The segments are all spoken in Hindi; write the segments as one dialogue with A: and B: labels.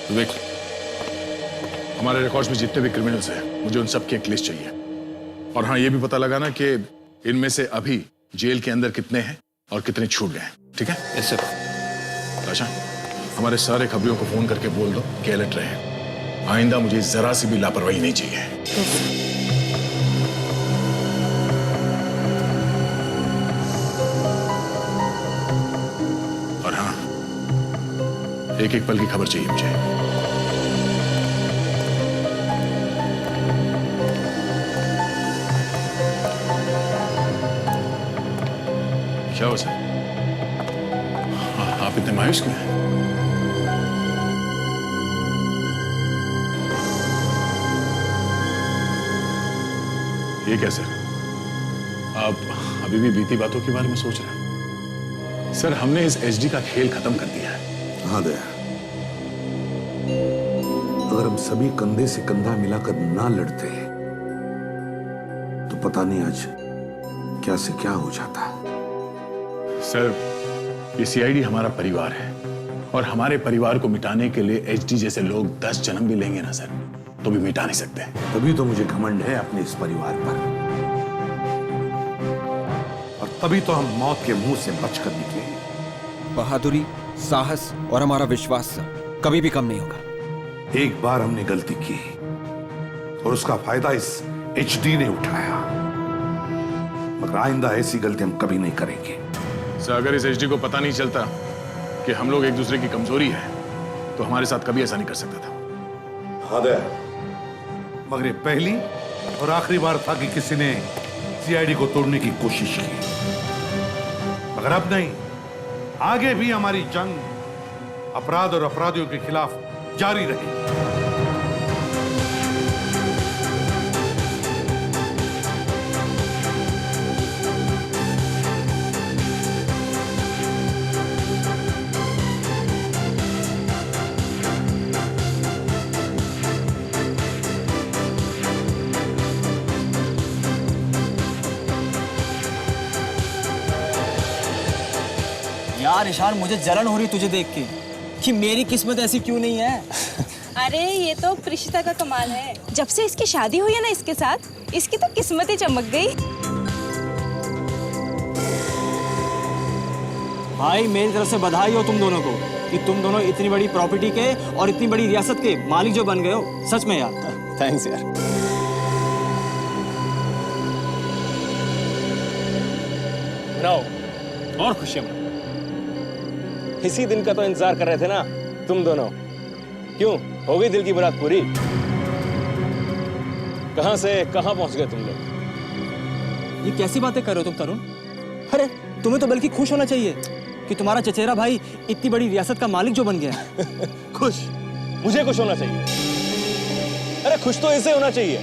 A: देख, हमारे रिकॉर्ड्स में जितने भी क्रिमिनल्स हैं, मुझे उन सब की एक लिस्ट चाहिए। और हाँ, ये भी पता लगाना कि इनमें से अभी जेल के अंदर कितने हैं और कितने छूट गए हैं। ठीक है?
B: Yes sir.
A: अच्छा, हमारे सारे खबरियों को फोन करके बोल दो कि अलर्ट रहे। आइंदा मुझे जरा सी भी लापरवाही नहीं चाहिए। और हाँ, एक एक पल की खबर चाहिए मुझे। क्या हो सर? आप इतने मायूस क्यों हैं? ये क्या सर? आप अभी भी बीती बातों के बारे में सोच रहे हैं? सर, हमने इस एचडी का खेल खत्म कर दिया है।
C: हाँ दया, अगर हम सभी कंधे से कंधा मिलाकर ना लड़ते तो पता नहीं आज क्या से क्या हो जाता।
A: सर, ये सीआईडी हमारा परिवार है और हमारे परिवार को मिटाने के लिए एचडी जैसे लोग 10 जन्म भी लेंगे ना सर, तो भी मिटा नहीं सकते।
C: तभी तो मुझे घमंड है अपने इस परिवार पर, और तभी तो हम मौत के मुंह से बचकर निकले।
B: बहादुरी, साहस और हमारा विश्वास कभी भी कम नहीं होगा।
C: एक बार हमने गलती की और उसका फायदा इस एचडी ने उठाया, मगर आइंदा ऐसी गलती हम कभी नहीं करेंगे।
A: सर, अगर इस एचडी को पता नहीं चलता कि हम लोग एक दूसरे की कमजोरी है, तो हमारे साथ कभी ऐसा नहीं कर सकता था।
C: हाँ दया, मगर ये पहली और आखिरी बार था कि किसी ने सीआईडी को तोड़ने की कोशिश की, मगर अब नहीं। आगे भी हमारी जंग अपराध और अपराधियों के खिलाफ जारी रहेगी।
D: यार ईशान, मुझे जलन हो रही तुझे देख के कि मेरी किस्मत ऐसी क्यों नहीं है।
E: अरे ये तो प्रिशिता का कमाल है। जब से इसकी शादी हुई है ना इसके साथ, इसकी तो किस्मत ही चमक गई।
D: भाई, मेरी तरफ से बधाई हो तुम दोनों को कि तुम दोनों इतनी बड़ी प्रॉपर्टी के और इतनी बड़ी रियासत के मालिक जो बन गए हो। सच में यार, थैंक्स यार।
F: मनाओ और खुशियां मनाओ। इसी दिन का तो इंतजार कर रहे थे ना तुम दोनों। क्यों, हो गई दिल की मुराद पूरी? कहां से कहां पहुंच गए तुम लोग?
D: ये कैसी बातें कर रहे हो तुम तरुण? अरे तुम्हें तो बल्कि खुश होना चाहिए कि तुम्हारा चचेरा भाई इतनी बड़ी रियासत का मालिक जो बन गया है।
F: खुश? मुझे खुश होना चाहिए? अरे खुश तो इसे होना चाहिए।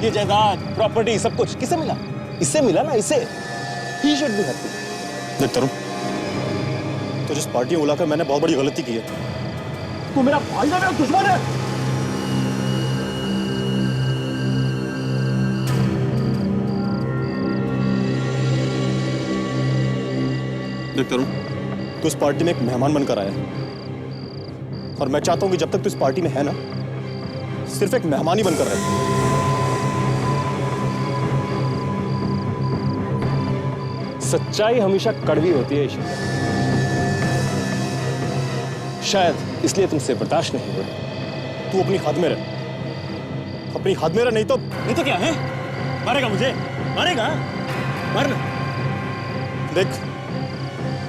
F: ये जायदाद, प्रॉपर्टी, सब कुछ किसे मिला? इससे मिला ना, इसे। He should be happy.
G: देख तरुण, तो जिस पार्टी में बुलाकर मैंने बहुत बड़ी गलती की है।
F: तू मेरा भाई है, मेरा दुश्मन है।
G: देख तरुण, तू इस पार्टी में एक मेहमान बनकर आया है, और मैं चाहता हूं कि जब तक तू इस पार्टी में है ना, सिर्फ एक मेहमान ही बनकर रहे।
F: सच्चाई हमेशा कड़वी होती है ईश्वर, शायद इसलिए तुमसे बर्दाश्त नहीं हो रही।
G: तू अपनी हद में रह, अपनी हद में रह, नहीं तो
F: क्या है? मारेगा मुझे? मारेगा? मरना।
G: देख,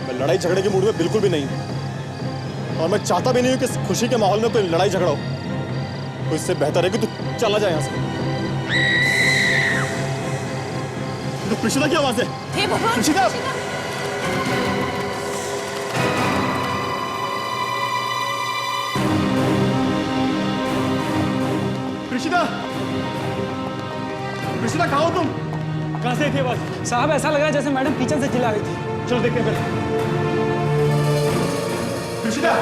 G: मैं लड़ाई झगड़े के मूड में बिल्कुल भी नहीं हूं, और मैं चाहता भी नहीं हूं कि इस खुशी के माहौल में कोई लड़ाई झगड़ा हो। तो इससे बेहतर है कि तू चला जाए यहां से। तो प्रिशिता की आवाज है।
E: हे भगवान!
G: प्रिशिता!
F: प्रिशिता! प्रिशिता, कहाँ हो तुम? कहाँ से थी आवाज?
D: साहब, ऐसा लग रहा है जैसे मैडम किचन से चिल्ला रही थी।
F: चलो देखते हैं पहले। प्रिशिता!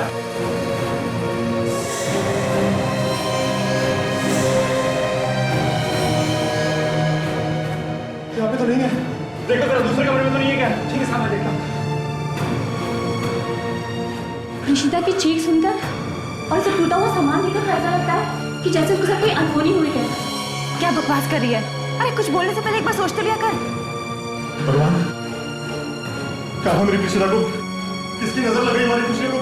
F: यहाँ पे तो नहीं है। देखो जरा दूसरे कमरे में तो नहीं है क्या? ठीक है साहब, मैं देखता हूँ।
E: प्रिशिता की चीख सुनकर और सब
H: टूटा हुआ सामान देखकर तो ऐसा लगता है कि जैसे उसके साथ कोई अनहोनी हुई है।
E: क्या बकवास कर रही है? अरे कुछ बोलने से पहले एक बार सोच तो लिया कर।
G: भगवान, कहाँ मेरी प्रीशिता को? किसकी नजर लग गई हमारी खुशी को?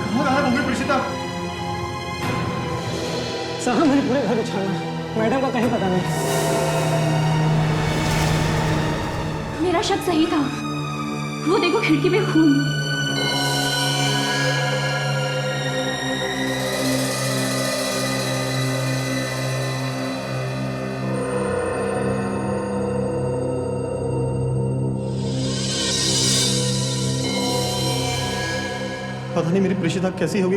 G: कहाँ रहा है वो प्रीशिता?
D: साहब मैंने पूरे घर उछाला, मैडम का कहीं पता नहीं।
H: मेरा शक सही था, वो देखो खिड़की पे खून।
G: पता नहीं मेरी प्रीशिता कैसी होगी।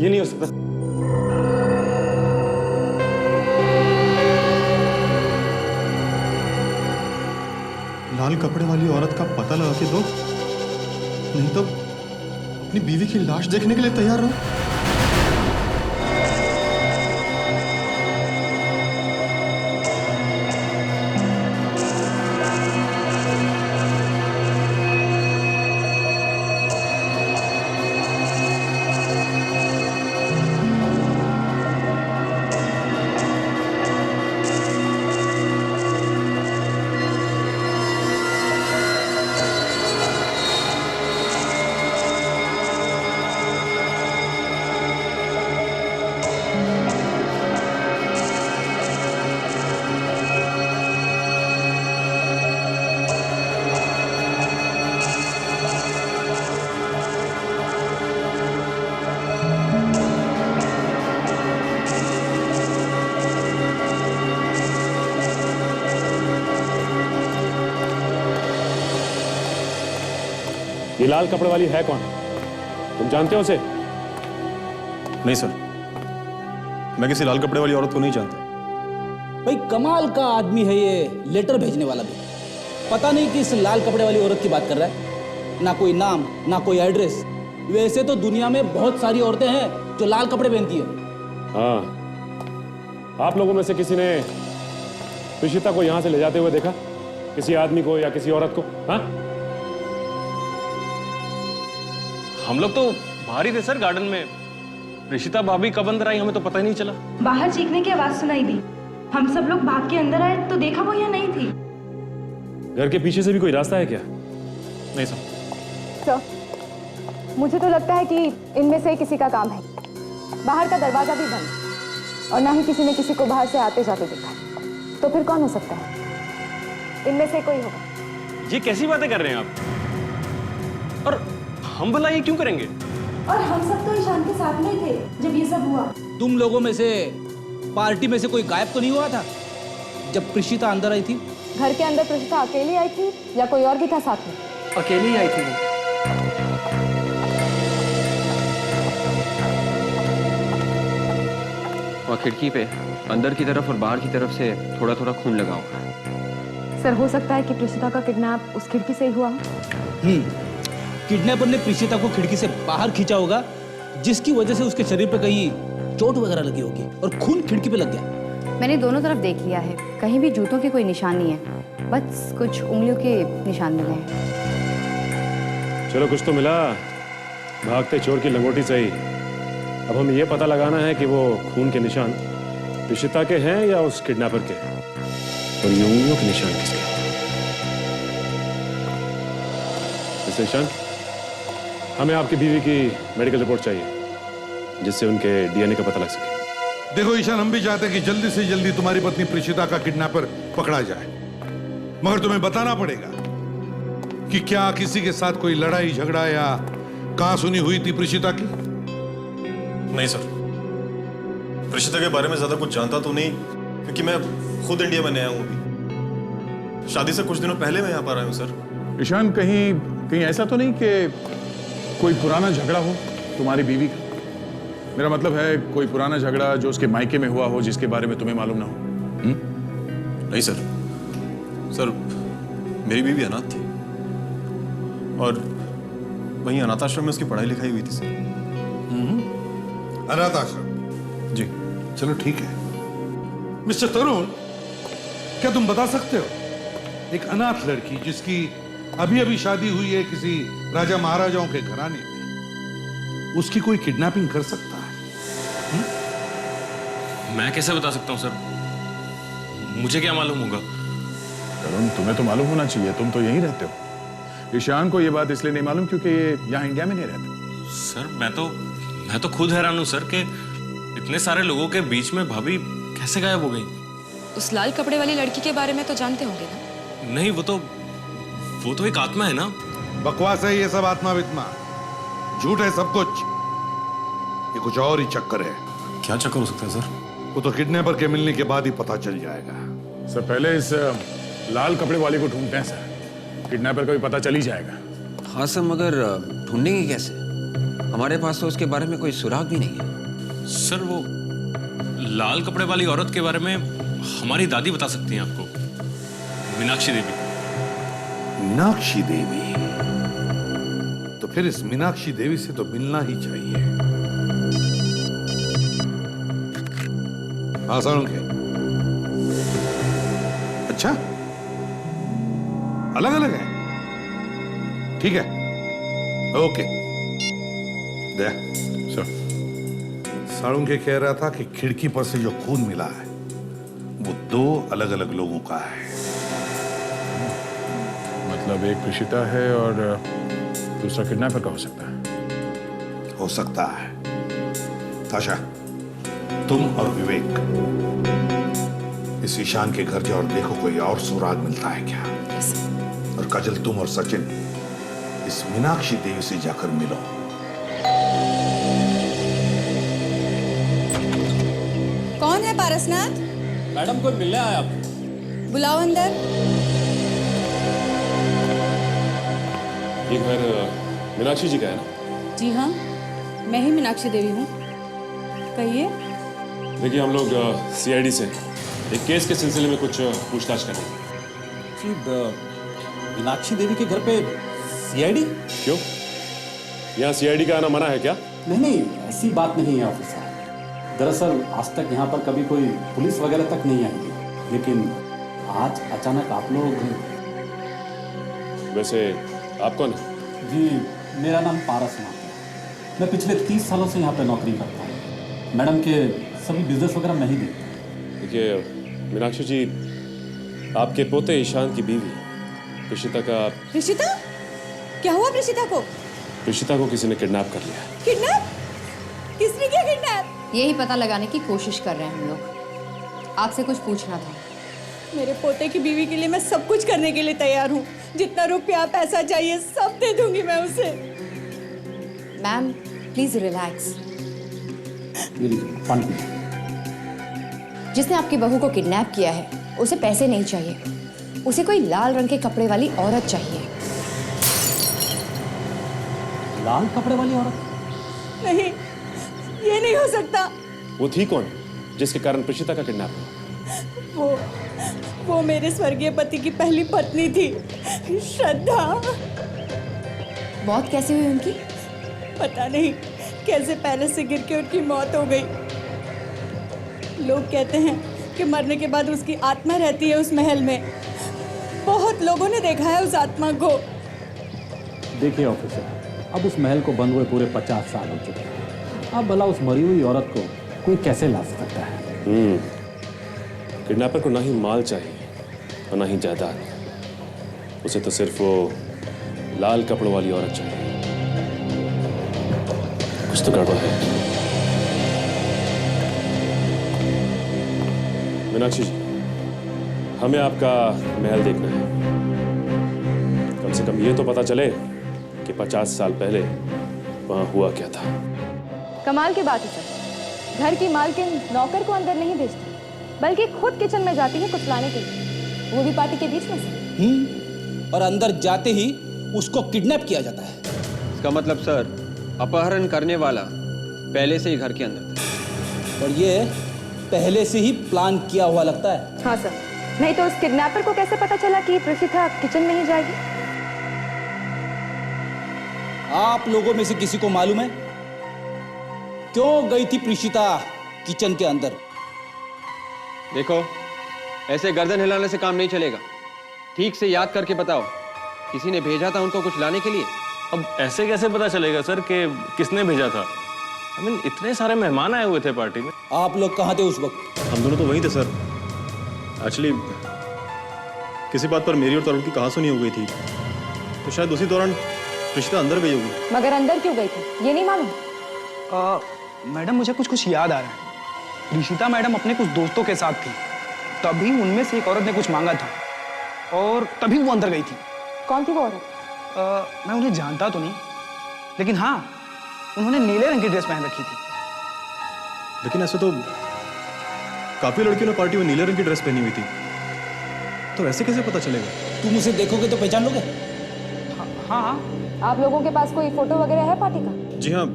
F: ये नहीं हो सकता।
G: लाल कपड़े वाली औरत का पता लगा के दो, नहीं तो अपनी बीवी की लाश देखने के लिए तैयार रहो।
F: ये लाल कपड़े वाली है कौन? तुम जानते हो उसे?
G: नहीं सर, मैं किसी लाल कपड़े वाली औरत को नहीं जानता।
I: भाई कमाल का आदमी है ये, लेटर भेजने वाला भी। पता नहीं किस लाल कपड़े वाली औरत की बात कर रहा है। ना कोई नाम, ना कोई एड्रेस। वैसे तो दुनिया में बहुत सारी औरतें हैं जो लाल कपड़े पहनती है।
F: हाँ, आप लोगों में से किसी ने प्रीशिता को यहां से ले जाते हुए देखा? किसी आदमी को या किसी औरत को? हाँ,
J: हम लोग तो बाहर ही थे सर, गार्डन में। प्रीशिता भाभी कब अंदर आई हमें तो पता ही नहीं चला।
E: बाहर चीखने की आवाज सुनाई दी, हम सब लोग भाग के अंदर आए तो देखा वो यहाँ नहीं थी।
F: घर के पीछे से भी कोई रास्ता है क्या?
G: नहीं सर।
K: सर, मुझे तो लगता है कि इनमें से किसी का काम है। बाहर का दरवाजा भी बंद और ना ही किसी ने किसी को बाहर से आते जाते देखा। तो फिर कौन हो सकता है? इनमें से कोई होगा।
J: ये कैसी बातें कर रहे हैं आप? और हम भला ये क्यों करेंगे?
H: और हम सब तो ईशान के साथ में थे जब ये सब हुआ।
I: तुम लोगों में से पार्टी में से कोई गायब तो नहीं हुआ था जब प्रीशिता अंदर आई थी?
K: घर के अंदर प्रीशिता अकेली आई थी या कोई और भी था साथ में?
D: अकेली ही आई थी वो।
B: और खिड़की पे अंदर की तरफ और बाहर की तरफ से थोड़ा थोड़ा खून लगा हुआ है।
K: सर, हो सकता है कि प्रीशिता का किडनैप उस खिड़की से ही हुआ हो।
I: किडनैपर ने प्रीशिता को खिड़की से बाहर खींचा होगा, जिसकी वजह से उसके शरीर पे कहीं चोट वगैरह लगी होगी और खून खिड़की पे लग गया।
K: मैंने दोनों तरफ देख लिया है, कहीं भी जूतों की कोई निशान नहीं है, बस कुछ उंगलियों के निशान मिले हैं।
F: चलो कुछ तो मिला, भागते चोर की लंगोटी सही। अब हमें यह पता लगाना है कि वो खून के निशान प्रीशिता के हैं या उस किडनैपर के, और ये उंगलियों के निशान किसके? मिस्टर ईशान, हमें आपकी बीवी की मेडिकल रिपोर्ट चाहिए जिससे उनके डीएनए का पता लग सके।
C: देखो ईशान, हम भी चाहते हैं कि जल्दी से जल्दी तुम्हारी पत्नी प्रीशिता का किडनैपर पकड़ा जाए, मगर तुम्हें बताना पड़ेगा कि क्या किसी के साथ कोई लड़ाई झगड़ा या कहासुनी हुई थी प्रीशिता की?
G: नहीं सर, प्रीशिता के बारे में ज्यादा कुछ जानता तो नहीं, क्योंकि मैं खुद इंडिया में नया हूं अभी। शादी से कुछ दिनों पहले मैं यहाँ पर आया हूँ सर।
A: ईशान, कहीं कहीं ऐसा तो नहीं कि कोई पुराना झगड़ा हो तुम्हारी बीवी का? मेरा मतलब है कोई पुराना झगड़ा जो उसके मायके में हुआ हो जिसके बारे में तुम्हें मालूम ना हो।
G: नहीं सर, सर मेरी बीवी अनाथ थी और वहीं अनाथ आश्रम में उसकी पढ़ाई लिखाई हुई थी सर।
C: अनाथ आश्रम?
G: जी।
C: चलो ठीक है, मिस्टर तरुण, क्या तुम बता सकते हो एक अनाथ लड़की जिसकी अभी अभी शादी हुई है किसी राजा महाराजाओं के घराने में, उसकी कोई किडनैपिंग कर सकता है?
J: मैं कैसे बता सकता हूँ सर? मुझे क्या मालूम होगा?
A: तरुण, तुम्हें तो मालूम होना चाहिए, तुम तो यहीं रहते हो। ईशान को ये बात इसलिए नहीं मालूम क्योंकि ये यहाँ इंडिया में नहीं रहते।
J: सर मैं तो खुद हैरान हूँ सर कि इतने सारे लोगों के बीच में भाभी कैसे गायब हो गई।
K: उस लाल कपड़े वाली लड़की के बारे में तो जानते होंगे ना?
J: नहीं, वो तो एक आत्मा है ना।
C: बकवास है ये सब, आत्मा वित्मा झूठ है सब कुछ। ये कुछ और ही चक्कर है।
J: क्या चक्कर हो सकता है सर?
C: वो तो किडनैपर के मिलने के बाद ही पता चल जाएगा।
A: सर पहले इस लाल कपड़े वाले को ढूंढते हैं सर, किडनैपर का भी पता चल ही जाएगा।
B: हाँ सर, मगर ढूंढेंगे कैसे? हमारे पास तो उसके बारे में कोई सुराग भी नहीं है।
J: सर वो लाल कपड़े वाली औरत के बारे में हमारी दादी बता सकती हैं आपको, मीनाक्षी देवी।
C: मीनाक्षी देवी? तो फिर इस मीनाक्षी देवी से तो मिलना ही चाहिए। हाँ के अच्छा, अलग अलग है, ठीक है, ओके। दे सर, साळुंके कह रहा था कि खिड़की पर से जो खून मिला है वो 2 अलग अलग लोगों का है।
A: मतलब एक प्रीशिता है और दूसरा किडनैपर का हो सकता है।
C: हो सकता है। ताशा, तुम और विवेक इस ईशान के घर जाओ और देखो कोई और सुराग मिलता है क्या। और काजल, तुम और सचिन इस मीनाक्षी देवी से जाकर मिलो।
E: कौन है पारसनाथ?
D: मैडम कोई मिलने आया आपको।
E: बुलाओ अंदर।
J: ये घर मीनाक्षी जी का है ना?
E: जी हाँ, मैं ही मीनाक्षी देवी हूँ। कहिए।
J: देखिए, हम लोग सीआईडी से एक केस के सिलसिले में कुछ पूछताछ कर रहे हैं।
I: जी, मीनाक्षी देवी के घर पे सीआईडी?
J: क्यों, यहाँ सीआईडी का आना मना है क्या?
I: नहीं, ऐसी बात नहीं है ऑफिसर। दरअसल आज तक यहाँ पर कभी कोई पुलिस वगैरह तक नहीं आई, लेकिन आज अचानक आप लोग।
J: वैसे आप कौन है?
I: जी, मेरा नाम पारसनाथ है। मैं पिछले 30 सालों से यहाँ पे नौकरी करता हूँ। मैडम के सभी बिजनेस वगैरह मैं ही देखता हूँ।
J: देखिए मीनाक्षी जी, आपके पोते ईशान की बीवी प्रीशिता का।
E: प्रीशिता? क्या हुआ प्रीशिता को?
J: प्रीशिता को किसी ने किडनैप कर लिया।
E: किडनैप? किसने किया किडनैप?
K: यही पता लगाने की कोशिश कर रहे हैं हम लोग। आपसे कुछ पूछना था।
E: मेरे पोते की बीवी के लिए मैं सब कुछ करने के लिए तैयार हूँ। जितना रुपया पैसा चाहिए सब दे दूंगी मैं उसे।
K: Ma'am please relax. जिसने आपकी बहू को किडनैप किया है उसे पैसे नहीं चाहिए, उसे कोई लाल रंग के कपड़े वाली औरत चाहिए।
I: लाल कपड़े वाली औरत?
E: नहीं, ये नहीं हो सकता।
J: वो थी कौन जिसके कारण प्रीशिता का किडनैप हुआ?
E: वो मेरे स्वर्गीय पति की पहली पत्नी थी, श्रद्धा।
K: मौत कैसे हुई उनकी?
E: पता नहीं कैसे पैलेस से गिर के उनकी मौत हो गई। लोग कहते हैं कि मरने के बाद उसकी आत्मा रहती है उस महल में। बहुत लोगों ने देखा है उस आत्मा को।
I: देखिए ऑफिसर, अब उस महल को बंद हुए पूरे 50 साल हो चुके हैं। अब भला उस मरी हुई औरत को कोई कैसे ला सकता है?
J: किडनैपर को ना ही माल चाहिए और ना ही जायदाद, उसे तो सिर्फ वो लाल कपड़ों वाली औरत चाहिए। कुछ तो गड़बड़ है। मीनाक्षी जी, हमें आपका महल देखना है। कम से कम ये तो पता चले कि 50 साल पहले वहां हुआ क्या था।
K: कमाल की बात है सर, घर की मालकिन नौकर को अंदर नहीं भेजती बल्कि खुद किचन में जाती है कुछ लाने के लिए, वो भी पार्टी के बीच में से।
I: और अंदर जाते ही उसको किडनैप किया जाता है।
B: इसका मतलब सर, अपहरण करने वाला पहले से ही घर के अंदर था।
I: और ये पहले से ही प्लान किया हुआ लगता है।
K: हाँ सर, नहीं तो उस किडनैपर को कैसे पता चला कि प्रीशिता किचन में ही जाएगी?
I: आप लोगों में से किसी को मालूम है क्यों गई थी प्रीशिता किचन के अंदर?
B: देखो, ऐसे गर्दन हिलाने से काम नहीं चलेगा। ठीक से याद करके बताओ, किसी ने भेजा था उनको कुछ लाने के लिए?
J: अब ऐसे कैसे पता चलेगा सर कि किसने भेजा था? I mean, इतने सारे मेहमान आए हुए थे पार्टी में।
I: आप लोग कहाँ थे उस वक्त?
G: हम दोनों तो वहीं थे सर। एक्चुअली किसी बात पर मेरी और तरुण की कहासुनी हो गई थी, तो शायद उसी दौरान प्रीशिता अंदर गई होगी।
K: मगर अंदर क्यों गई थी ये नहीं मालूम?
L: मैडम मुझे कुछ कुछ याद आ रहा है। प्रीशिता मैडम अपने कुछ दोस्तों के साथ थी, तभी उनमें से एक औरत ने कुछ मांगा था और तभी वो अंदर गई थी।
K: कौन थी वो औरत?
L: मैं उन्हें जानता तो नहीं, लेकिन हाँ, उन्होंने नीले रंग की ड्रेस पहन रखी थी।
G: लेकिन ऐसे तो काफी लड़कियों ने पार्टी में नीले रंग की ड्रेस पहनी हुई थी, तो ऐसे कैसे पता चलेगा?
I: तुम उसे देखोगे तो पहचान लोगे?
L: हाँ हाँ।
K: आप लोगों के पास कोई फोटो वगैरह है पार्टी का?
G: जी हाँ,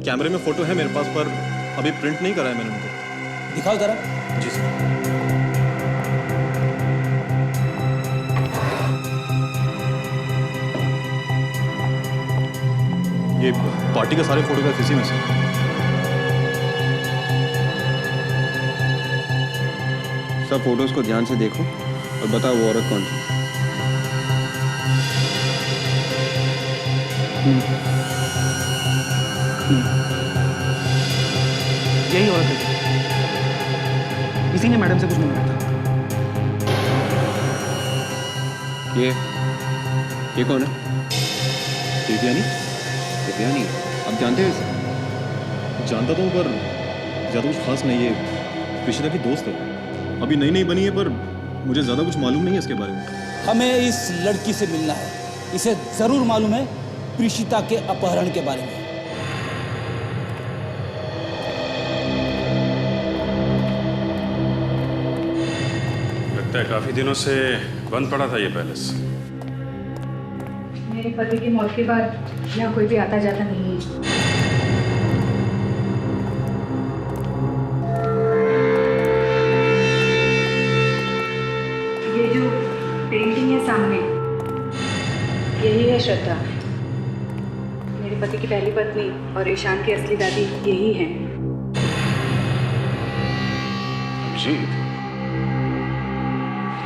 G: कैमरे में फोटो है मेरे पास, पर अभी प्रिंट नहीं करा है मैंने उनको।
I: दिखाओ जरा।
G: जी सर। ये पार्टी के सारे फोटोग्राफ इसी में से।
B: सब फोटोज को ध्यान से देखो और बताओ वो औरत कौन थी।
L: यही औरत है, इसी ने मैडम से कुछ मांगा था।
B: ये कौन है?
G: देवयानी?
B: दिव्यानी? आप जानते हो इसे?
G: जानता तो हूँ, पर ज़्यादा कुछ खास नहीं। है प्रीशिता की दोस्त है, अभी नई नई बनी है, पर मुझे ज़्यादा कुछ मालूम नहीं है इसके बारे में।
I: हमें इस लड़की से मिलना है। इसे जरूर मालूम है प्रीशिता के अपहरण के बारे में।
J: लगता है काफी दिनों से बंद पड़ा था ये पैलेस।
K: मेरे पति की मौत के बाद यहाँ कोई भी आता जाता नहीं है। ये जो पेंटिंग है सामने, यही है श्रद्धा। मेरे पति की पहली पत्नी और ईशान की असली दादी यही है।
A: अभिजीत,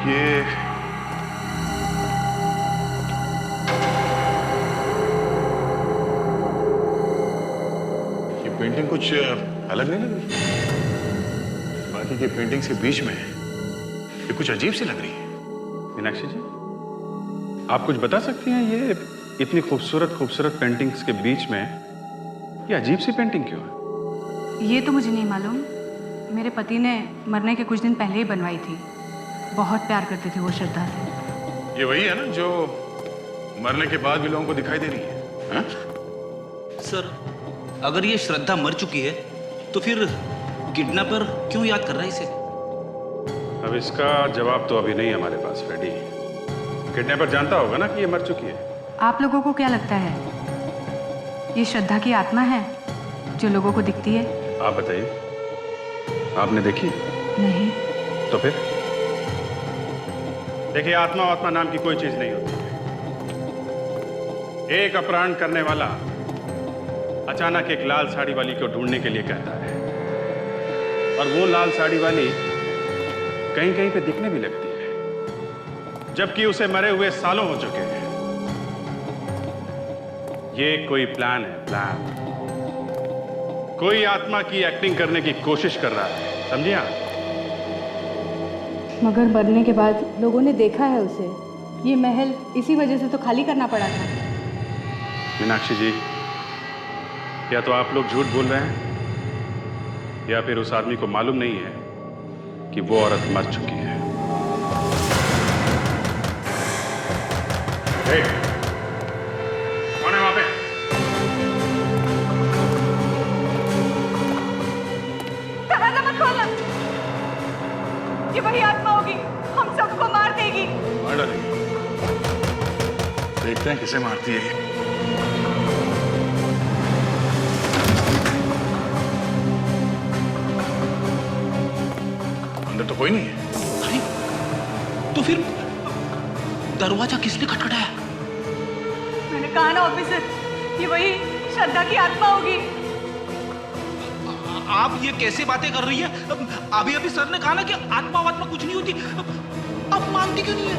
A: ये पेंटिंग कुछ अलग नहीं लग रही? बाकी की पेंटिंग्स के बीच में ये कुछ अजीब सी लग रही है।
M: मीनाक्षी जी, आप कुछ बता सकती हैं ये इतनी खूबसूरत खूबसूरत पेंटिंग्स के बीच में ये अजीब सी पेंटिंग क्यों है?
K: ये तो मुझे नहीं मालूम। मेरे पति ने मरने के कुछ दिन पहले ही बनवाई थी। बहुत प्यार करते थे वो श्रद्धा से।
A: ये वही है ना जो मरने के बाद भी लोगों को दिखाई दे रही है? हा?
I: सर, अगर ये श्रद्धा मर चुकी है तो फिर किडनैपर क्यों याद कर रहा है इसे?
M: अब इसका जवाब तो अभी नहीं हमारे पास, फ्रेडी। किडनैपर जानता होगा ना कि ये मर चुकी है।
K: आप लोगों को क्या लगता है ये श्रद्धा की आत्मा है जो लोगों को दिखती है?
M: आप बताइए, आपने देखी?
K: नहीं।
M: तो फिर देखिए, आत्मा आत्मा नाम की कोई चीज नहीं होती है। एक अपहरण करने वाला अचानक एक लाल साड़ी वाली को ढूंढने के लिए कहता है, और वो लाल साड़ी वाली कहीं कहीं पे दिखने भी लगती है, जबकि उसे मरे हुए सालों हो चुके हैं। ये कोई प्लान है, प्लान। कोई आत्मा की एक्टिंग करने की कोशिश कर रहा है, समझिए आप?
K: मगर मरने के बाद लोगों ने देखा है उसे। ये महल इसी वजह से तो खाली करना पड़ा था।
M: मीनाक्षी जी, या तो आप लोग झूठ बोल रहे हैं या फिर उस आदमी को मालूम नहीं है कि वो औरत मर चुकी है। कौन है वहां पे?
E: दरवाजा मत खोलना, ये वही आत्मा होगी, हम सबको मार देगी।
A: मार डालेगी। देखते हैं किसे मारती है ये। अंदर तो कोई नहीं है।
I: अरे, तो फिर दरवाजा किसने खटखटाया?
E: मैंने कहा ना ऑफिसर, ये वही श्रद्धा की आत्मा होगी।
L: आप ये कैसे बातें कर रही है? अभी अभी सर ने कहा ना कि आत्मा वात्मा कुछ नहीं होती। अब मानती क्यों नहीं है?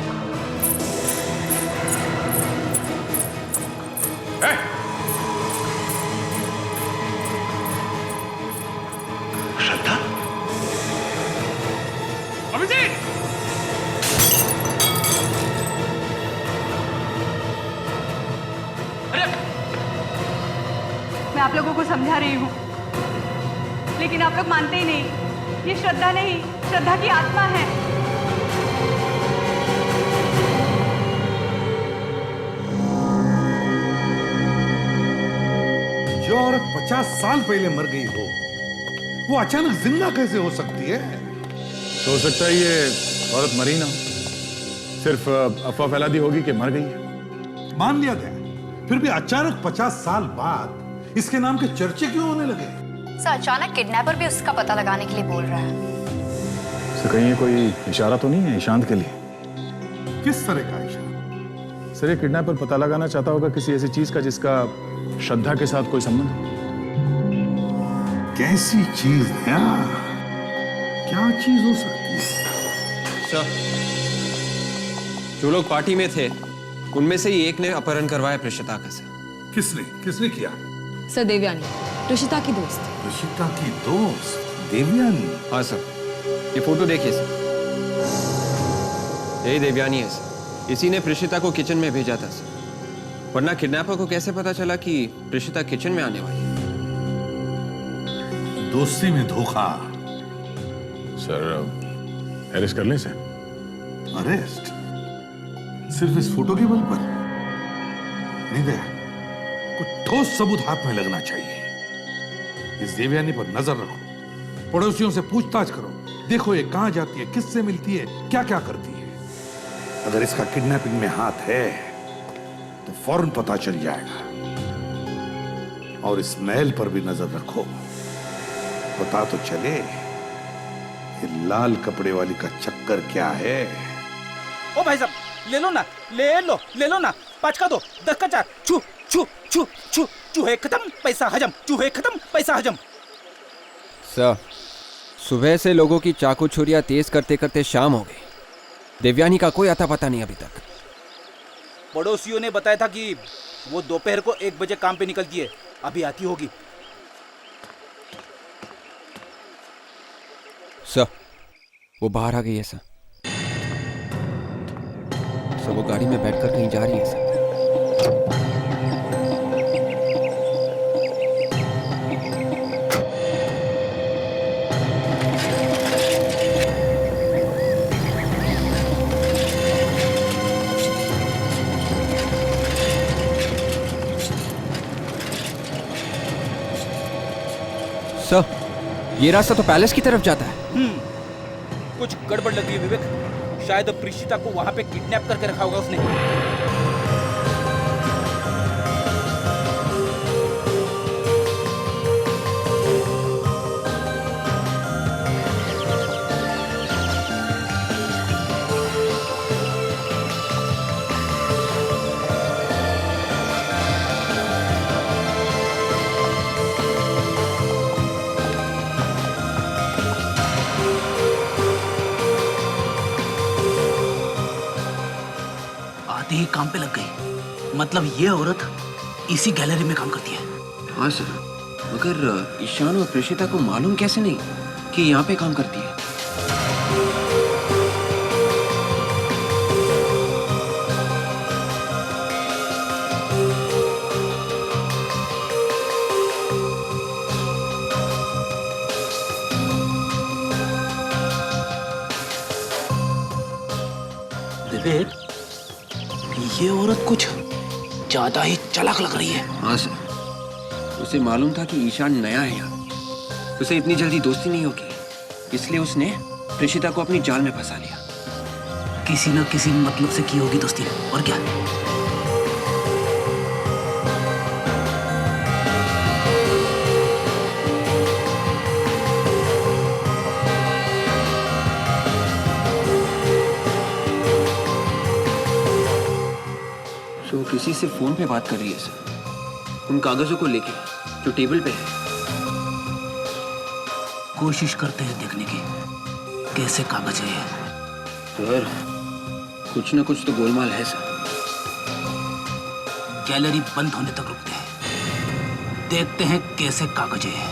L: श्रद्धा, अभिजीत,
K: मैं आप लोगों को समझा रही हूँ, लेकिन आप लोग मानते ही नहीं। ये श्रद्धा नहीं, श्रद्धा की आत्मा है।
C: जो औरत 50 साल पहले मर गई हो, वो अचानक जिंदा कैसे हो सकती है?
A: तो हो सकता है ये औरत मरी ना हो, सिर्फ अफवाह फैला दी होगी कि मर गई है।
C: मान लिया गया, फिर भी अचानक 50 साल बाद इसके नाम के चर्चे क्यों होने लगे?
K: सर, अचानक किडनैपर भी उसका पता लगाने के लिए बोल रहा है।
A: सर कहीं ये कोई इशारा तो नहीं है ईशांत के लिए?
C: किस तरह का इशारा?
A: सर ये किडनैपर पता लगाना चाहता होगा किसी ऐसी चीज का जिसका श्रद्धा के साथ कोई संबंध हो।
C: कैसी चीज है? क्या चीज हो सकती है?
B: सर, जो लोग पार्टी में थे उनमें से ही एक ने अपहरण करवाया प्रेषिता का। सर
C: किसने किया?
K: सर, देवयानी, ऋषिता की दोस्त।
C: ऋषिता की दोस्त देवयानी?
B: हाँ सर, ये फोटो देखिए सर, यही देवयानी है सर। इसी ने प्रेषिता को किचन में भेजा था सर, वरना किडनैपर को कैसे पता चला कि प्रेषिता किचन में आने वाली है?
C: दोस्ती में धोखा।
A: सर अरेस्ट कर लें सर?
C: अरेस्ट? सिर्फ इस फोटो के बल पर नहीं दया, कुछ ठोस सबूत हाथ में लगना चाहिए। इस देवयानी पर नजर रखो, पड़ोसियों से पूछताछ करो, देखो ये कहां जाती है, किससे मिलती है, क्या क्या करती है। अगर इसका किडनैपिंग में हाथ है तो फौरन पता चल जाएगा। और इस महल पर भी नजर रखो, पता तो चले ये लाल कपड़े वाली का चक्कर क्या है।
L: ओ भाई साहब, ले लो ना, ले लो ना, 5 का 2, 10 का 4। छू छू छू छू, चूहे खत्म पैसा हजम, चूहे खत्म पैसा हजम।
B: सर, सुबह से लोगों की चाकू छुरियां तेज करते करते शाम हो गई। देवयानी का कोई अता पता नहीं अभी तक।
L: पड़ोसियों ने बताया था कि वो दोपहर को 1 बजे काम पे निकलती है, अभी आती होगी।
B: सर, वो बाहर आ गई है सर। सर, वो गाड़ी में बैठकर कहीं जा रही है सर। सर, ये रास्ता तो पैलेस की तरफ जाता है।
L: कुछ गड़बड़ लग रही है विवेक, शायद प्रीशिता को वहां पे किडनैप करके रखा होगा उसने। ही काम पे लग गई, मतलब ये औरत इसी गैलरी में काम करती है।
B: हाँ सर, मगर ईशान और प्रेषिता को मालूम कैसे नहीं कि यहाँ पे काम करती है?
L: विवेक, ये औरत कुछ ज्यादा ही चालाक लग रही है।
B: हाँ सर, उसे मालूम था कि ईशान नया है यहाँ, उसे इतनी जल्दी दोस्ती नहीं होगी, इसलिए उसने प्रेषिता को अपनी जाल में फंसा लिया।
L: किसी न किसी मतलब से की होगी दोस्ती, और क्या।
B: तो किसी से फोन पे बात कर रही है सर, उन कागजों को लेके जो टेबल पे है।
I: कोशिश करते हैं देखने की कैसे कागज है ये।
B: सर कुछ ना कुछ तो गोलमाल है सर।
I: गैलरी बंद होने तक रुकते हैं, देखते हैं कैसे कागज है।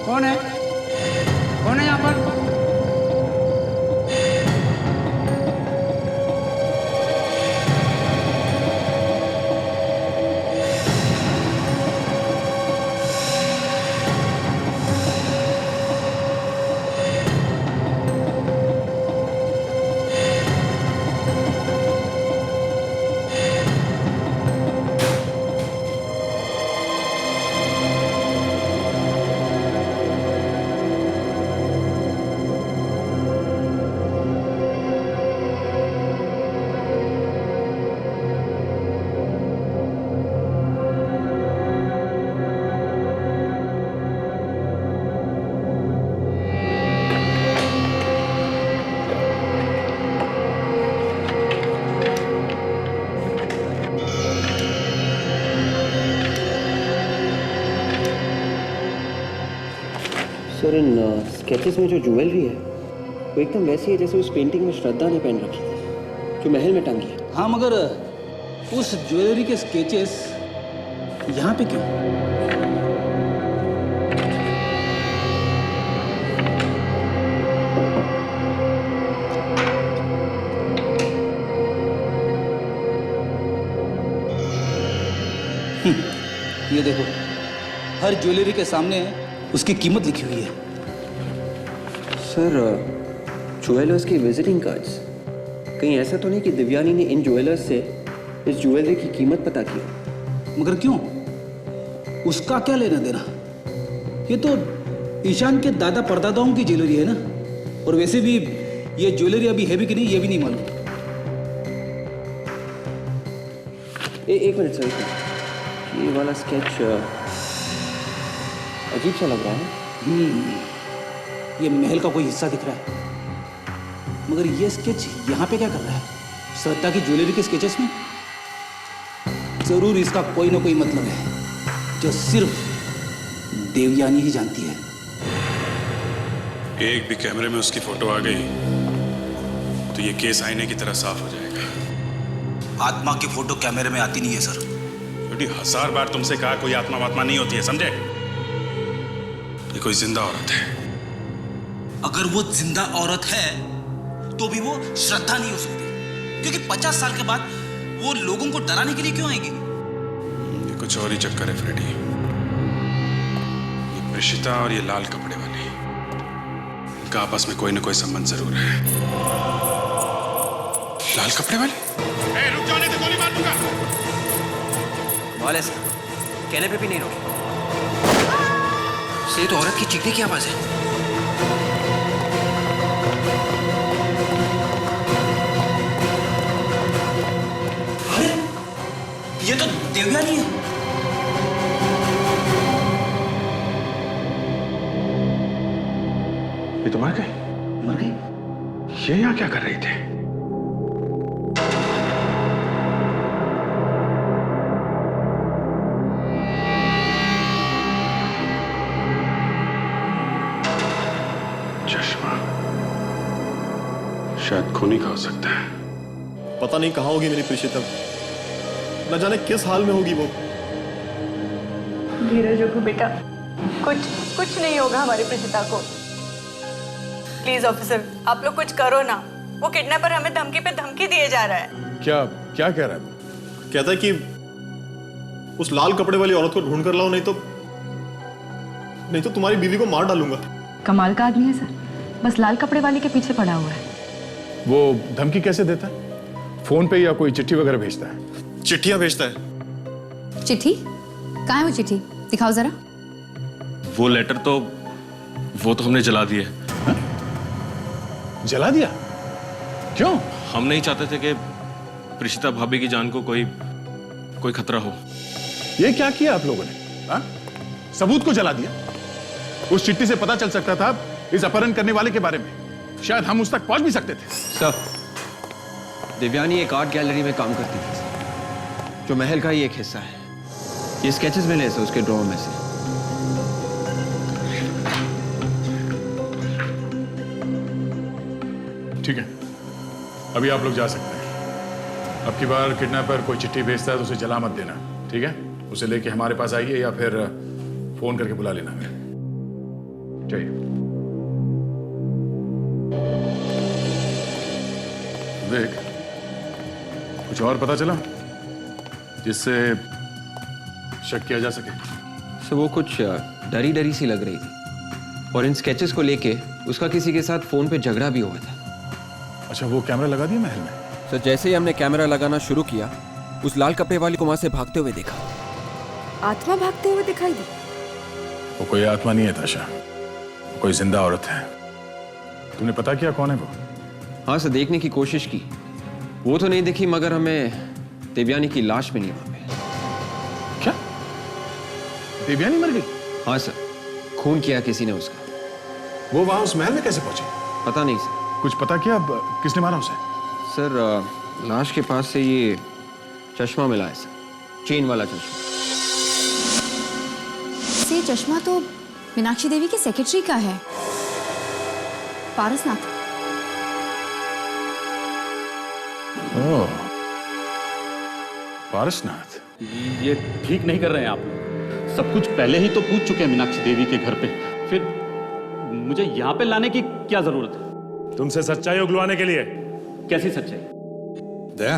L: कौन है? कौन है यहाँ पर?
B: सर इन स्केचेस में जो ज्वेलरी है वो एकदम वैसी है जैसे उस पेंटिंग में श्रद्धा ने पहन रखी थी जो महल में टंगी है।
I: हाँ, मगर उस ज्वेलरी के स्केचेस यहाँ पे क्यों? ये देखो, हर ज्वेलरी के सामने उसकी कीमत लिखी हुई है।
B: सर ज्वेलर्स की विजिटिंग कार्ड्स, कहीं ऐसा तो नहीं कि दिव्यानी ने इन ज्वेलर्स से इस ज्वेलरी की कीमत पता की?
I: मगर क्यों? उसका क्या लेना देना? ये तो ईशान के दादा परदादाओं की ज्वेलरी है ना। और वैसे भी ये ज्वेलरी अभी है भी कि नहीं ये भी नहीं मालूम।
B: एक मिनट सर, ये वाला स्केच अजीब सा लग रहा है।
I: ये महल का कोई हिस्सा दिख रहा है, मगर ये स्केच यहाँ पे क्या कर रहा है? श्रद्धा की ज्वेलरी के स्केचेस में जरूर इसका कोई ना कोई मतलब है जो सिर्फ देवयानी ही जानती है।
M: एक भी कैमरे में उसकी फोटो आ गई तो ये केस आईने की तरह साफ हो जाएगा।
I: आत्मा की फोटो कैमरे में आती नहीं है सर।
M: बेटी 1000 बार तुमसे कहा कोई आत्मा वात्मा नहीं होती है, समझे? ये कोई जिंदा औरत है।
I: अगर वो जिंदा औरत है तो भी वो श्रद्धा नहीं हो सकती, क्योंकि 50 साल के बाद वो लोगों को डराने के लिए क्यों आएगी?
M: ये कुछ और ही चक्कर है फ्रेडी। ये प्रेषिता और ये लाल कपड़े वाली, इनका आपस में कोई ना कोई संबंध जरूर है। लाल कपड़े वाली? रुक जाने से गोली मार दूंगा।
B: वाले सर कहने पे भी नहीं रोके। ये तो औरत की चीखने की आवाज है।
I: अरे ये तो देवयानी है।
M: ये तो मर गई।
I: मर गई?
M: ये यहाँ क्या कर रही थी? चश्मा शायद खूनी का हो सकता है।
G: पता नहीं कहाँ होगी मेरी प्रेषिता, न जाने किस हाल में होगी वो।
K: धीरज रखो बेटा, कुछ नहीं होगा हमारी प्रेषिता को। प्लीज ऑफिसर, आप लोग कुछ करो ना। वो किडनैपर हमें धमकी पे धमकी दिए जा रहा है।
A: क्या क्या कह रहा है?
G: कहता है कि उस लाल कपड़े वाली औरत को ढूंढ कर लाओ, नहीं तो तुम्हारी बीवी को मार डालूंगा।
K: कमाल का आदमी है सर, बस लाल कपड़े वाले के पीछे पड़ा हुआ है।
A: वो धमकी कैसे देता है? फोन पे या कोई चिट्ठी वगैरह भेजता है?
G: चिट्ठियां भेजता है।
K: चिट्ठी? कहाँ है वो चिट्ठी? दिखाओ जरा।
J: वो लेटर तो हमने जला दिए।
A: जला दिया? क्यों?
J: हम नहीं चाहते थे कि प्रीशिता भाभी की जान को कोई खतरा हो।
A: ये क्या किया आप लोगों ने? हा? सबूत को जला दिया। उस चिट्ठी से पता चल सकता था इस अपहरण करने वाले के बारे में। शायद हम उस तक पहुंच भी सकते थे।
B: सर, दिव्यानी एक आर्ट गैलरी में काम करती थी जो महल का ही एक हिस्सा है। ये स्केचेस मिले सर उसके ड्रॉअर में से।
A: ठीक है, अभी आप लोग जा सकते हैं। अब की बार किडनैपर कोई चिट्ठी भेजता है तो उसे जला मत देना, ठीक है? उसे लेके हमारे पास आइए या फिर फोन करके बुला लेना हमें। चाहिए देख, कुछ और पता चला जिससे शक किया जा सके?
B: सर वो कुछ डरी डरी सी लग रही थी और इन स्केचेस को लेके उसका किसी के साथ फोन पे झगड़ा भी हुआ था।
A: अच्छा, वो कैमरा लगा दिया महल में?
B: सर जैसे ही हमने कैमरा लगाना शुरू किया उस लाल कपड़े वाली को वहां से भागते हुए देखा।
K: आत्मा भागते हुए दिखाई दी?
A: वो कोई आत्मा नहीं है ताशा, वो कोई जिंदा औरत है। तुमने पता किया कौन है वो?
B: हाँ सर, देखने की कोशिश की। वो तो नहीं दिखी मगर हमें देवयानी की लाश मिली वहां पे।
A: क्या? देवयानी मर गई?
B: हाँ सर, खून किया किसी ने उसका।
A: वो वहां उस महल में कैसे पहुंची?
B: पता नहीं सर।
A: कुछ पता किया अब किसने मारा उसे?
B: सर लाश के पास से ये चश्मा मिला है सर, चेन वाला चश्मा।
K: से चश्मा तो मीनाक्षी देवी के सेक्रेटरी का है, पारसनाथ।
A: ओह, पारसनाथ।
D: ये ठीक नहीं कर रहे हैं आप। सब कुछ पहले ही तो पूछ चुके हैं मीनाक्षी देवी के घर पे, फिर मुझे यहाँ पे लाने की क्या जरूरत है?
J: तुमसे सच्चाई उगलवाने के लिए।
D: कैसी सच्चाई?
C: दया,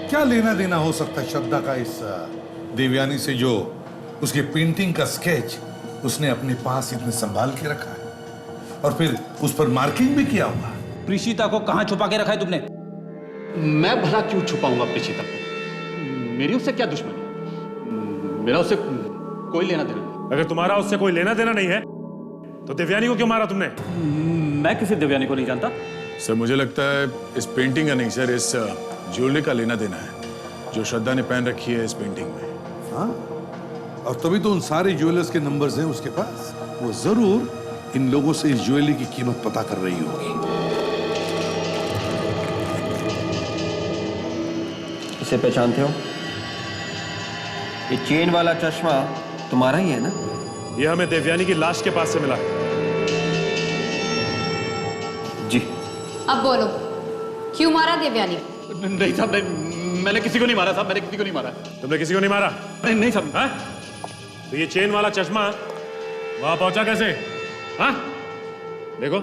C: क्या लेना देना हो सकता है श्रद्धा का इस देवयानी से जो उसकी पेंटिंग का स्केच उसने अपने पास इतने संभाल के रखा है और फिर उस पर मार्किंग भी किया हुआ?
D: प्रीशिता को कहां छुपा के रखा है तुमने? मैं भला क्यों छुपाऊंगा प्रीशिता को? मेरी उससे क्या दुश्मनी है? मेरा उससे कोई लेना देना नहीं।
J: अगर तुम्हारा उससे कोई लेना देना नहीं है तो देवयानी को क्यों मारा तुमने?
D: मैं किसी देवयानी को नहीं जानता।
A: सर मुझे लगता है इस पेंटिंग का नहीं सर, इस ज्वेलरी का लेना देना है जो श्रद्धा ने पहन रखी है इस पेंटिंग में।
C: हाँ, और तभी तो उन सारे ज्वेलर्स के नंबर्स हैं उसके पास। वो जरूर इन लोगों से इस ज्वेलरी की कीमत पता कर रही होगी।
B: इसे पहचानते हो? ये चेन वाला चश्मा तुम्हारा ही है ना?
J: ये हमें देवयानी की लाश के पास से मिला है।
B: जी।
K: अब बोलो, क्यों मारा देवयानी?
D: नहीं साहब, मैंने किसी को नहीं मारा साहब, मैंने किसी को नहीं मारा।
J: तुमने किसी को नहीं मारा?
D: नहीं साहब।
J: हाँ? तो ये चेन वाला चश्मा वहां पहुंचा कैसे? हाँ? देखो,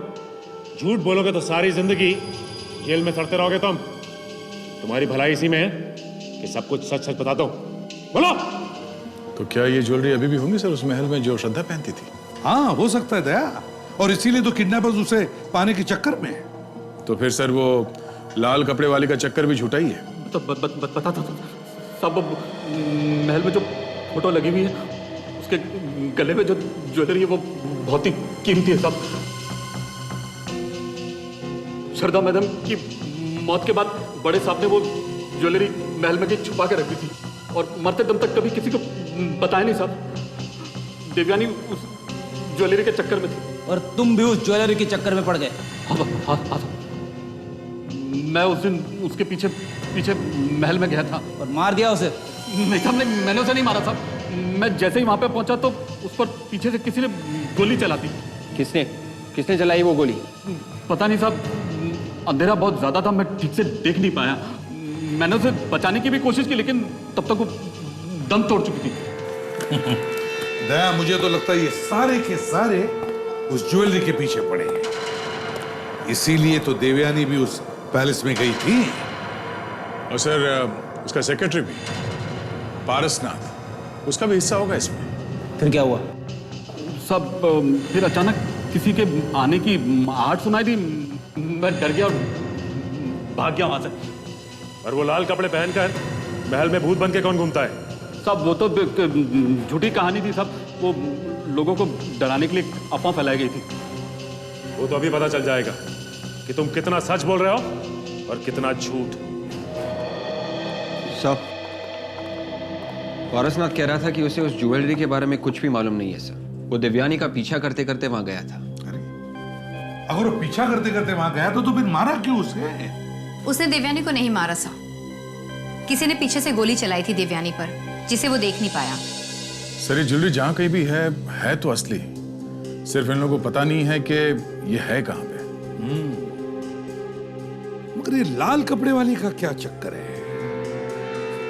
J: झूठ बोलोगे तो सारी जिंदगी जेल में सड़ते रहोगे तुम। तुम्हारी भलाई इसी में है कि सब कुछ सच सच बता दो। बोलो।
A: तो क्या ये ज्वेलरी अभी भी होंगी सर उस महल में जो श्रद्धा पहनती थी?
C: हाँ, हो सकता है दया, और इसीलिए तो किडनैपर्स उसे पाने के चक्कर में।
A: तो फिर सर वो लाल कपड़े वाली का चक्कर भी झूठा ही है?
D: तो बता था सब महल में जो फोटो लगी हुई है उसके गले में जो ज्वेलरी है वो बहुत ही कीमती है साहब। श्रद्धा मैडम की मौत के बाद बड़े साहब ने वो ज्वेलरी महल में छुपा के रख दी थी और मरते दम तक कभी किसी को बताया नहीं साहब। देवयानी उस ज्वेलरी के चक्कर में थी।
I: और तुम भी उस ज्वेलरी के चक्कर में पड़ गए?
D: हाँ। मैं उस दिन उसके पीछे महल में गया था।
I: और मार दिया उसे?
D: नहीं साहब, मैंने उसे नहीं मारा साहब। मैं जैसे ही वहां पे पहुंचा तो उस पर पीछे से किसी ने गोली चला दी।
B: किसने चलाई वो गोली?
D: पता नहीं साहब, अंधेरा बहुत ज्यादा था, मैं ठीक से देख नहीं पाया। मैंने उसे बचाने की भी कोशिश की लेकिन तब तक वो दम तोड़ चुकी थी।
C: दया, मुझे तो लगता है ये सारे के सारे उस ज्वेलरी के पीछे पड़े हैं। इसीलिए तो देवयानी भी उस पैलेस में गई थी।
A: और सर उसका सेक्रेटरी भी पारसनाथ, उसका भी हिस्सा होगा इसमें।
I: फिर क्या हुआ?
D: सब फिर अचानक किसी के आने की आहट सुनाई दी। मैं डर गया और भाग गया वहां से।
J: और वो लाल कपड़े पहनकर महल में भूत बन के कौन घूमता है?
D: सब वो तो झूठी कहानी थी सब। वो लोगों को डराने के लिए अफवाह फैलाई गई थी।
J: वो तो अभी पता चल जाएगा कि तुम कितना सच बोल रहे हो और कितना झूठ।
B: सर, पारसनाथ कह रहा था कि उसे उस ज्वेलरी के बारे में कुछ भी मालूम नहीं है सर। वो दिव्यानी का पीछा करते करते वहां गया था।
C: अगर वो पीछा करते करते वहां गया तो फिर मारा क्यों उसे?
N: उसने देवयानी को नहीं मारा सा। किसी ने पीछे से गोली चलाई थी देवयानी पर, जिसे वो देख नहीं पाया।
A: सर ये ज्वेलरी जहां कहीं भी है तो असली, सिर्फ इन लोगों को पता नहीं है कि ये है कहां पे।
C: मगर ये लाल कपड़े वाली का क्या चक्कर है?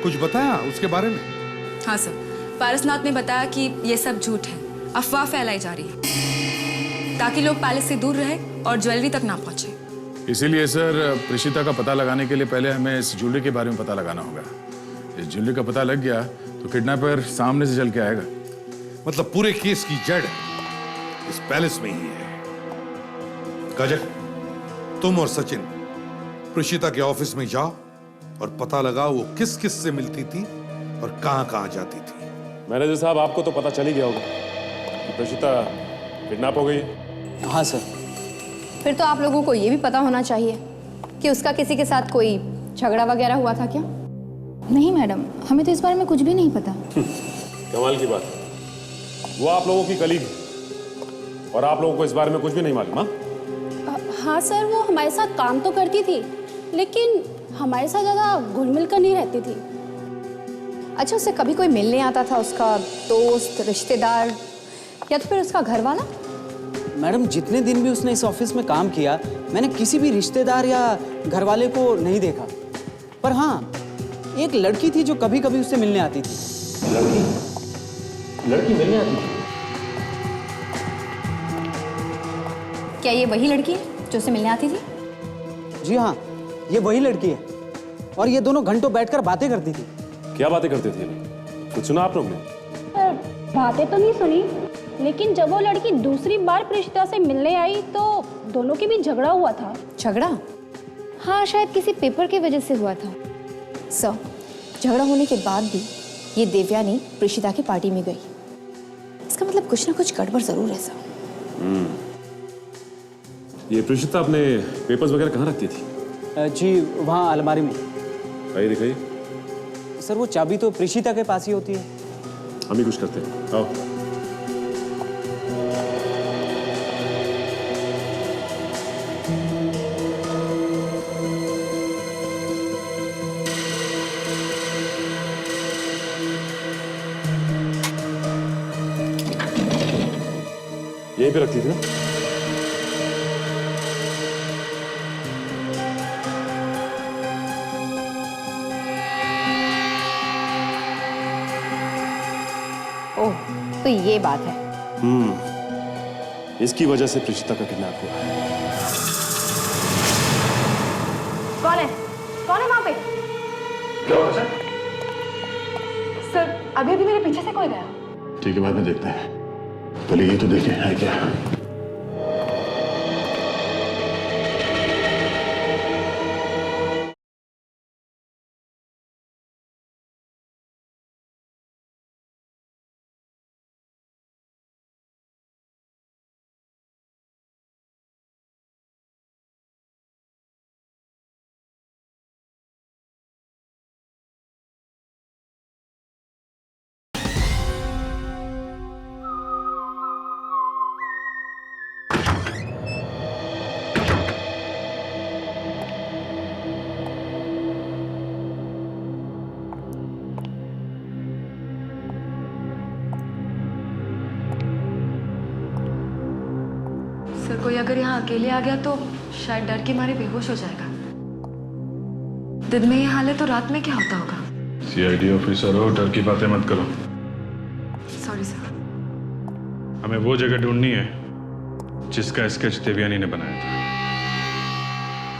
C: कुछ बताया उसके बारे में?
K: हाँ सर, पारसनाथ ने बताया कि ये सब झूठ है, अफवाह फैलाई जा रही है ताकि लोग पैलेस से दूर रहे और ज्वेलरी तक ना पहुंचे।
A: इसीलिए सर प्रेषिता का पता लगाने के लिए पहले हमें इस ज्वेलरी के बारे में पता लगाना होगा। इस ज्वेलरी का पता लग गया तो किडनैपर सामने से चल के आएगा।
C: मतलब पूरे केस की जड़ इस पैलेस में ही है। काजल, तुम और सचिन प्रेषिता के ऑफिस में जाओ और पता लगाओ वो किस किस से मिलती थी और कहां कहां जाती थी।
J: मैनेजर साहब, आपको तो पता चल ही गया होगा कि प्रेषिता किडनैप हो गई है।
I: हाँ सर।
K: फिर तो आप लोगों को ये भी पता होना चाहिए कि उसका किसी के साथ कोई झगड़ा वगैरह हुआ था क्या? नहीं मैडम, हमें तो इस बारे में कुछ भी नहीं पता।
J: कमाल की बात है। वो आप लोगों की कलीग है और आप लोगों को इस बारे में कुछ भी नहीं मालूम?
H: हाँ सर, वो हमारे साथ काम तो करती थी, लेकिन हमारे साथ ज़्यादा घुल मिल कर नहीं रहती थी।
K: अच्छा, उससे कभी कोई मिलने आता था? उसका दोस्त, रिश्तेदार या तो फिर उसका घर वाला?
I: मैडम, जितने दिन भी उसने इस ऑफिस में काम किया, मैंने किसी भी रिश्तेदार या घर वाले को नहीं देखा। पर हाँ, एक लड़की थी जो कभी कभी उससे मिलने आती थी।
J: लड़की मिलने आती थी?
K: क्या ये वही लड़की है जो उससे मिलने आती थी?
I: जी हाँ, ये वही लड़की है और ये दोनों घंटों बैठकर बातें करती थी।
J: क्या बातें करते थे? कुछ सुना आप लोग ने?
H: बातें तो नहीं सुनी, लेकिन जब वो लड़की दूसरी बार प्रेषिता से मिलने आई तो दोनों के बीच झगड़ा हुआ था।
K: झगड़ा? हाँ, शायद किसी पेपर की वजह से हुआ था। सर, झगड़ा होने के बाद भी ये देवयानी प्रेषिता की पार्टी में गई। इसका मतलब कुछ ना कुछ गड़बड़ जरूर है सर।
J: ये प्रेषिता अपने पेपर्स वगैरह कहाँ रखती थी?
I: जी, वहाँ अलमारी में।
J: भाई दिखाइए।
I: सर, वो चाबी तो प्रेषिता के पास ही होती है।
J: हम ही कुछ करते हैं, आओ। यहीं पे रखती थी ना?
K: ओह, तो ये बात है।
J: इसकी वजह से प्रेषिता का किडनैप हुआ है।
K: कौन है? कौन है वहां पे?
A: क्या हुआ सर?
K: सर, अभी अभी मेरे पीछे से कोई गया।
A: ठीक है, बाद में देखते हैं, पहले ये तो देखें है क्या।
K: सर, कोई अगर यहाँ अकेले आ गया तो शायद डर के मारे बेहोश हो जाएगा। दिन में ये हाल है तो रात में क्या होता होगा?
M: सीआईडी ऑफिसर हो, डर की बातें मत करो।
K: Sorry sir.
M: हमें वो जगह ढूंढनी है जिसका स्केच देवयानी ने बनाया था।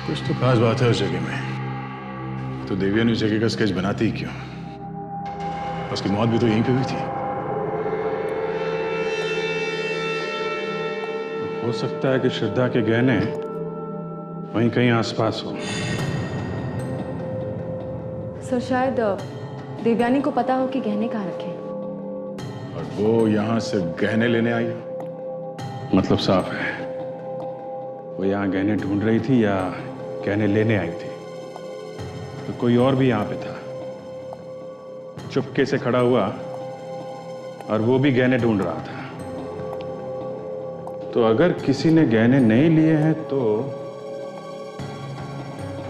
A: कुछ तो खास बात है उस जगह में। तो देवयानी उस जगह का स्केच बनाती ही क्यों? उसकी मौत भी तो यहीं पे हुई थी।
M: हो सकता है कि श्रद्धा के गहने वहीं कहीं आसपास हो।
K: सर, शायद देवयानी को पता हो कि गहने कहाँ रखे।
A: और वो यहां से गहने लेने आई है?
M: मतलब साफ है, वो यहाँ गहने ढूंढ रही थी या गहने लेने आई थी? तो कोई और भी यहाँ पे था, चुपके से खड़ा हुआ और वो भी गहने ढूंढ रहा था। तो अगर किसी ने गहने नहीं लिए हैं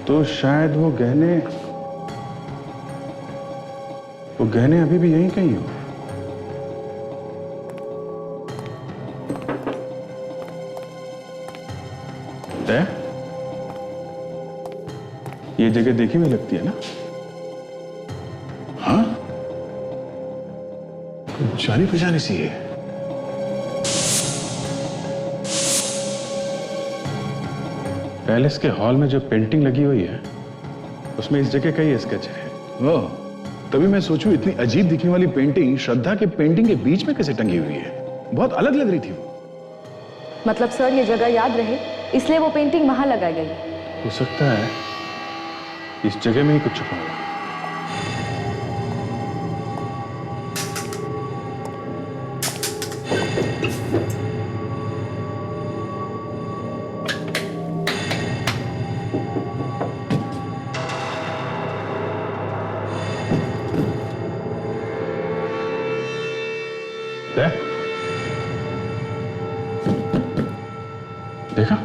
M: तो शायद वो गहने अभी भी यहीं कहीं हो। ये जगह देखी हुई लगती है ना?
A: हाँ, जानी पहचानी सी है।
M: पैलेस के हॉल में जो पेंटिंग लगी हुई है उसमें इस जगह का ही स्केच है।
A: वो तभी मैं सोचूं इतनी अजीब दिखने वाली पेंटिंग श्रद्धा के पेंटिंग के बीच में कैसे टंगी हुई है? बहुत अलग लग रही थी वो।
K: मतलब सर ये जगह याद रहे इसलिए वो पेंटिंग वहां लगाई गई।
M: हो सकता है इस जगह में ही कुछ छुपा हुआ है। देखा?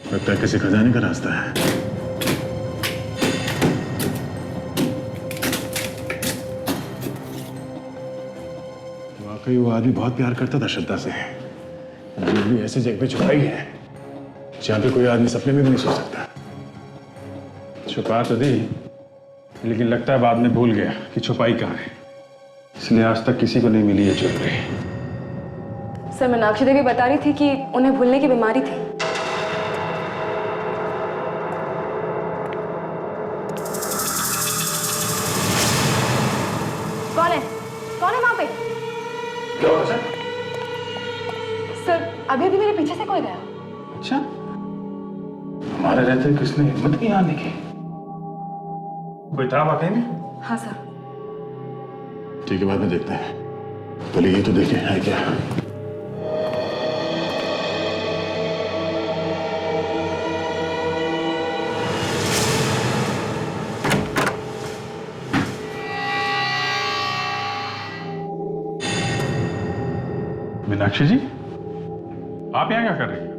A: लगता है किसी खजाने का रास्ता है। वाकई वो आदमी बहुत प्यार करता था श्रद्धा से। जो भी ऐसी जगह पे छुपाई है जहां पे कोई आदमी सपने में भी नहीं सो सकता।
M: छुपा तो दी, लेकिन लगता है बाद में भूल गया कि छुपाई कहाँ है, इसलिए आज तक किसी को नहीं मिली है ज्वेलरी।
K: सर मीनाक्षी देवी बता रही थी कि उन्हें भूलने की बीमारी थी। कौन है वहां पे?
A: क्या हुआ सर?
K: सर अभी अभी मेरे पीछे से कोई गया।
A: अच्छा, हमारे रहते किसने हिम्मत की आने की? कोई था वाकई में?
K: हाँ सर।
A: ठीक है, बाद में देखते हैं, पहले ये तो देखें है क्या।
M: मीनाक्षी जी, आप यहाँ क्या कर रही हैं?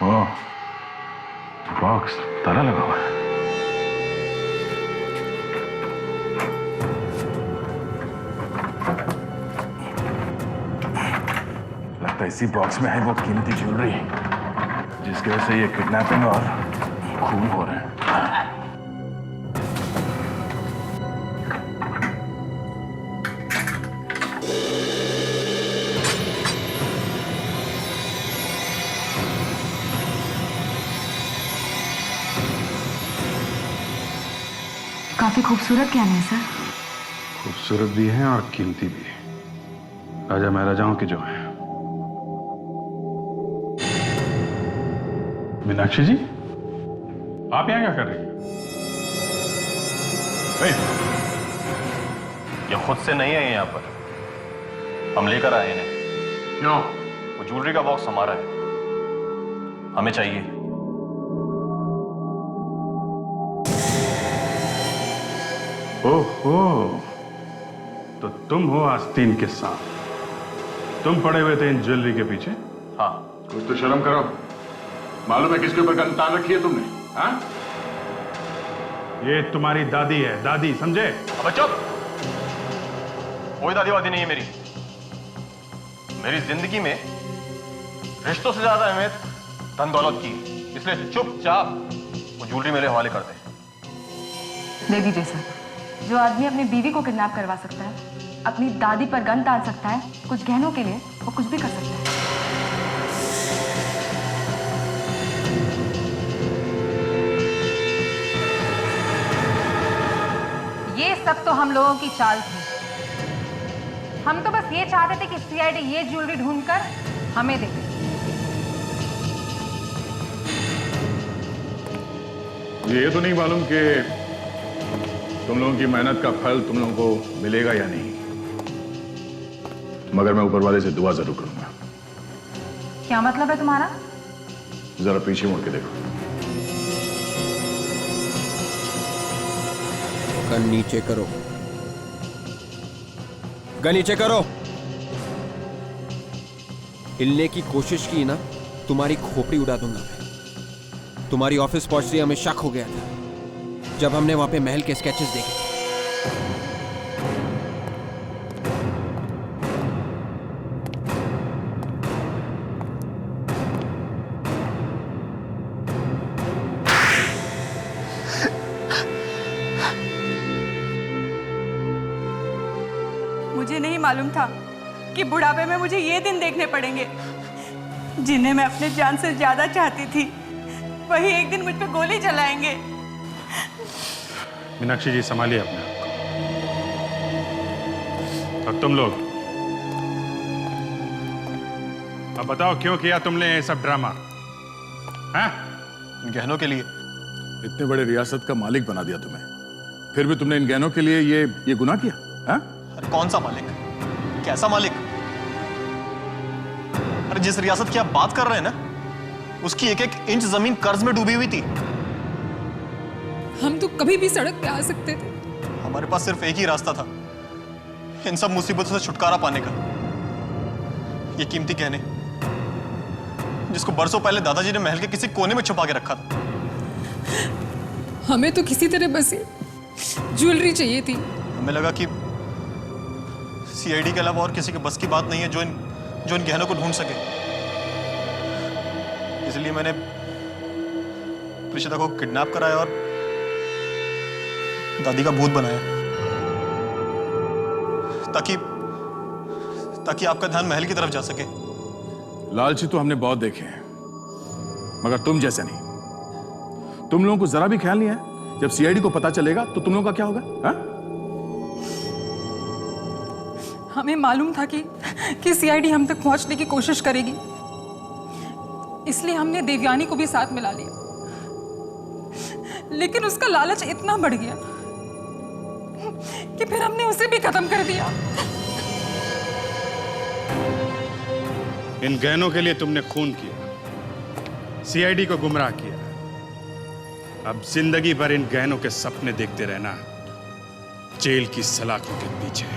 A: ओह, बॉक्स ताला लगा हुआ है। लगता है इसी बॉक्स में है वो कीमती ज्वेलरी जिसकी वजह से ये किडनैपिंग और खून हो रहे हैं।
K: काफी खूबसूरत गहने हैं सर।
M: खूबसूरत भी हैं और कीमती भी। राजा महाराजाओं के जो हैं। मीनाक्षी जी, आप यहाँ क्या कर रही हैं?
G: ये खुद से नहीं है यहाँ पर, हम लेकर आए इन्हें।
M: क्यों?
G: वो ज्वेलरी का बॉक्स हमारा है, हमें चाहिए।
M: ओहो, तो तुम हो आस्तीन के साथ, तुम पड़े हुए थे इन ज्वेलरी के पीछे।
A: हाँ, कुछ तो शर्म करो। मालूम है किसके ऊपर गन तान रखी है तुमने? हाँ?
M: ये तुम्हारी दादी है, दादी, समझे?
G: अब चुप। कोई दादी वादी नहीं है मेरी। मेरी जिंदगी में रिश्तों से ज्यादा अहमियत धन दौलत की, इसलिए चुपचाप वो ज्वेलरी मेरे हवाले कर दे।
K: दे दीजिए सर। जो आदमी अपनी बीवी को किडनैप करवा सकता है, अपनी दादी पर गन तान सकता है, कुछ गहनों के लिए वो कुछ भी कर सकता है।
N: ये सब तो हम लोगों की चाल थी। हम तो बस ये चाहते थे कि सीआईडी ये ज्वेलरी ढूंढकर हमें दे दे।
A: ये तो नहीं मालूम कि तुम लोगों की मेहनत का फल तुम लोगों को मिलेगा या नहीं, मगर मैं ऊपर वाले से दुआ जरूर करूंगा।
K: क्या मतलब है तुम्हारा?
A: जरा पीछे मुड़ के देखो।
B: गन नीचे करो, गन नीचे करो। हिलने की कोशिश की ना, तुम्हारी खोपड़ी उड़ा दूंगा मैं। तुम्हारी ऑफिस पहुंचते हमें शक हो गया था जब हमने वहां पे महल के स्केचेस देखे।
E: मुझे नहीं मालूम था कि बुढ़ापे में मुझे ये दिन देखने पड़ेंगे। जिन्हें मैं अपने जान से ज्यादा चाहती थी, वही एक दिन मुझ पे गोली चलाएंगे।
M: मीनाक्षी जी, संभालिए अपने आप को। और तुम लोग अब बताओ, क्यों किया तुमने ये सब ड्रामा? हैं?
G: गहनों के लिए।
A: इतने बड़े रियासत का मालिक बना दिया तुम्हें, फिर भी तुमने इन गहनों के लिए ये गुनाह किया? हाँ?
G: अरे कौन सा मालिक? कैसा मालिक? अरे जिस रियासत की आप बात कर रहे हैं ना, उसकी एक एक इंच जमीन कर्ज में डूबी हुई थी।
K: हम तो कभी भी सड़क पे आ सकते थे।
G: हमारे पास सिर्फ एक ही रास्ता था इन सब मुसीबतों से छुटकारा पाने का। ये कीमती गहने जिसको बरसों पहले दादाजी ने महल के किसी कोने में छुपा के रखा था।
K: हमें तो किसी तरह बस ज्वेलरी चाहिए थी।
G: हमें लगा कि सीआईडी के अलावा और किसी के बस की बात नहीं है जो इन गहनों को ढूंढ सके। इसलिए मैंने प्रीशिता को किडनैप कराया और दादी का भूत बनाया, ताकि आपका ध्यान महल की तरफ जा सके।
A: लालची तो हमने बहुत देखे हैं, मगर तुम जैसे नहीं। तुम लोगों को जरा भी ख्याल नहीं है जब सीआईडी को पता चलेगा तो तुम लोगों का क्या होगा? हाँ?
K: हमें मालूम था कि सीआईडी हम तक पहुंचने की कोशिश करेगी, इसलिए हमने देवयानी को भी साथ मिला लिया। लेकिन उसका लालच इतना बढ़ गया कि फिर हमने उसे भी खत्म कर दिया।
M: इन गहनों के लिए तुमने खून किया, सीआईडी को गुमराह किया। अब जिंदगी भर इन गहनों के सपने देखते रहना, जेल की सलाखों के पीछे।